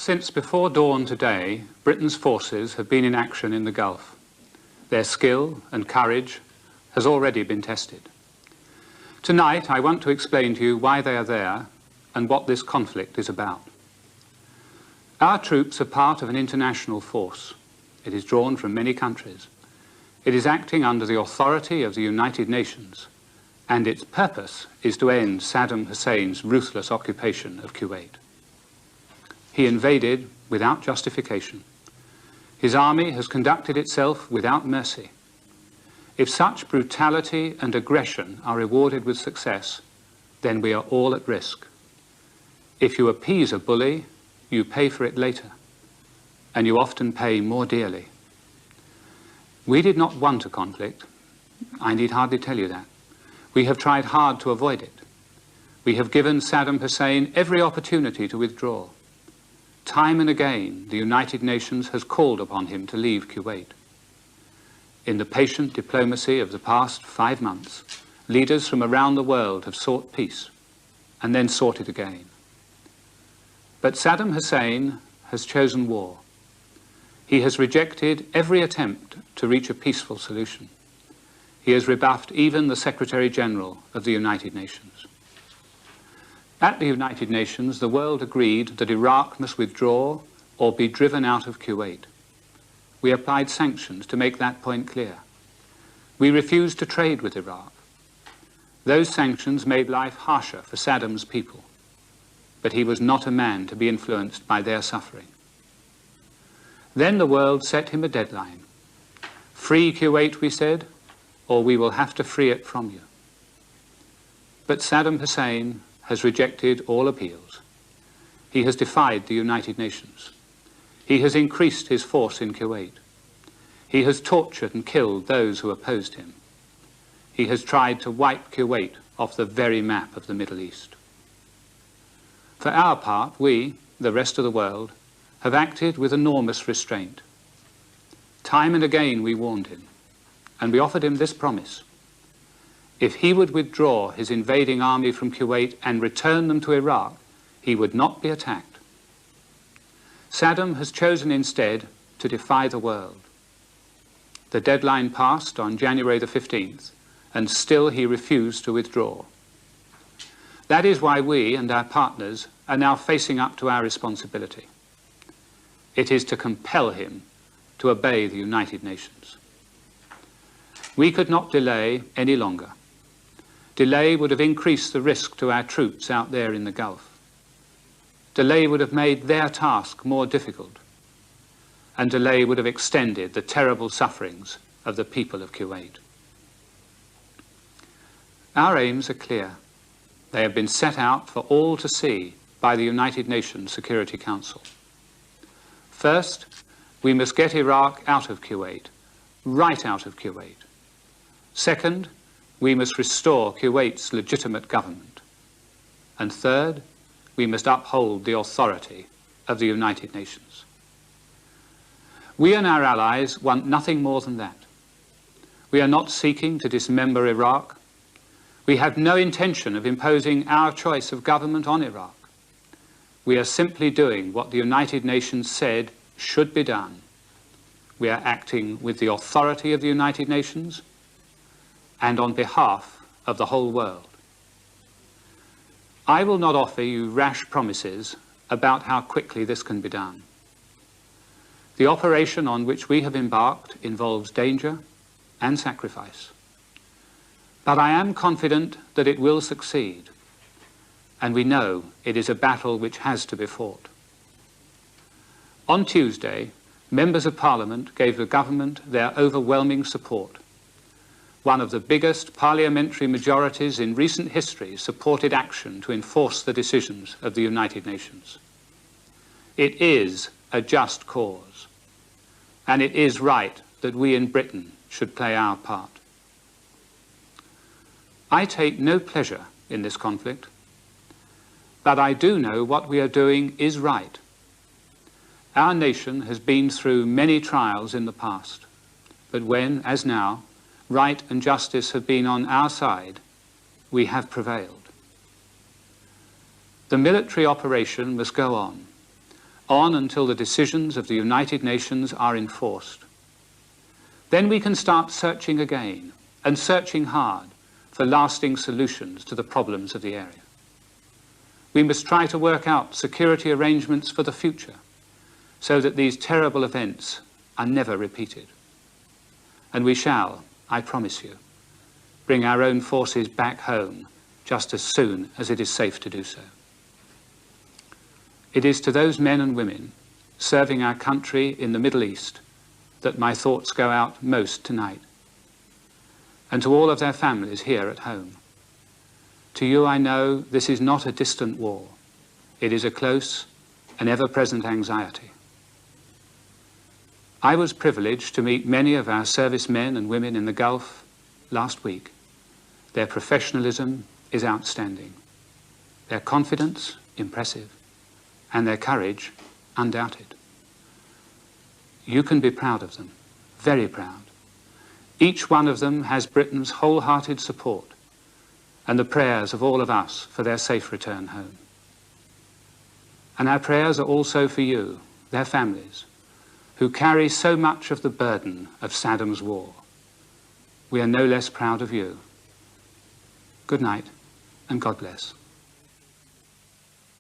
Since before dawn today, Britain's forces have been in action in the Gulf. Their skill and courage has already been tested. Tonight, I want to explain to you why they are there and what this conflict is about. Our troops are part of an international force. It is drawn from many countries. It is acting under the authority of the United Nations, and its purpose is to end Saddam Hussein's ruthless occupation of Kuwait. He invaded without justification. His army has conducted itself without mercy. If such brutality and aggression are rewarded with success, then we are all at risk. If you appease a bully, you pay for it later, and you often pay more dearly. We did not want a conflict. I need hardly tell you that. We have tried hard to avoid it. We have given Saddam Hussein every opportunity to withdraw. Time and again, the United Nations has called upon him to leave Kuwait. In the patient diplomacy of the past 5 months, leaders from around the world have sought peace and then sought it again. But Saddam Hussein has chosen war. He has rejected every attempt to reach a peaceful solution. He has rebuffed even the Secretary General of the United Nations. At the United Nations, the world agreed that Iraq must withdraw or be driven out of Kuwait. We applied sanctions to make that point clear. We refused to trade with Iraq. Those sanctions made life harsher for Saddam's people, but he was not a man to be influenced by their suffering. Then the world set him a deadline. Free Kuwait, we said, or we will have to free it from you. But Saddam Hussein has rejected all appeals. He has defied the United Nations. He has increased his force in Kuwait. He has tortured and killed those who opposed him. He has tried to wipe Kuwait off the very map of the Middle East. For our part, we, the rest of the world, have acted with enormous restraint. Time and again we warned him, and we offered him this promise. If he would withdraw his invading army from Kuwait and return them to Iraq, he would not be attacked. Saddam has chosen instead to defy the world. The deadline passed on January the 15th, and still he refused to withdraw. That is why we and our partners are now facing up to our responsibility. It is to compel him to obey the United Nations. We could not delay any longer. Delay would have increased the risk to our troops out there in the Gulf. Delay would have made their task more difficult, and delay would have extended the terrible sufferings of the people of Kuwait. Our aims are clear. They have been set out for all to see by the United Nations Security Council. First, we must get Iraq out of Kuwait, right out of Kuwait. Second, we must restore Kuwait's legitimate government. And third, we must uphold the authority of the United Nations. We and our allies want nothing more than that. We are not seeking to dismember Iraq. We have no intention of imposing our choice of government on Iraq. We are simply doing what the United Nations said should be done. We are acting with the authority of the United Nations and on behalf of the whole world. I will not offer you rash promises about how quickly this can be done. The operation on which we have embarked involves danger and sacrifice. But I am confident that it will succeed, and we know it is a battle which has to be fought. On Tuesday, members of Parliament gave the government their overwhelming support. One of the biggest parliamentary majorities in recent history supported action to enforce the decisions of the United Nations. It is a just cause, and it is right that we in Britain should play our part. I take no pleasure in this conflict, but I do know what we are doing is right. Our nation has been through many trials in the past, but when, as now, right and justice have been on our side, we have prevailed. The military operation must go on. on until the decisions of the United Nations are enforced. Then we can start searching again, and searching hard, for lasting solutions to the problems of the area. We must try to work out security arrangements for the future, so that these terrible events are never repeated. And we shall, I promise you, bring our own forces back home just as soon as it is safe to do so. It is to those men and women serving our country in the Middle East that my thoughts go out most tonight, and to all of their families here at home. To you I know this is not a distant war. It is a close and ever-present anxiety. I was privileged to meet many of our servicemen and women in the Gulf last week. Their professionalism is outstanding, their confidence impressive, and their courage undoubted. You can be proud of them, very proud. Each one of them has Britain's wholehearted support and the prayers of all of us for their safe return home. And our prayers are also for you, their families, who carry so much of the burden of Saddam's war. We are no less proud of you. Good night, and God bless.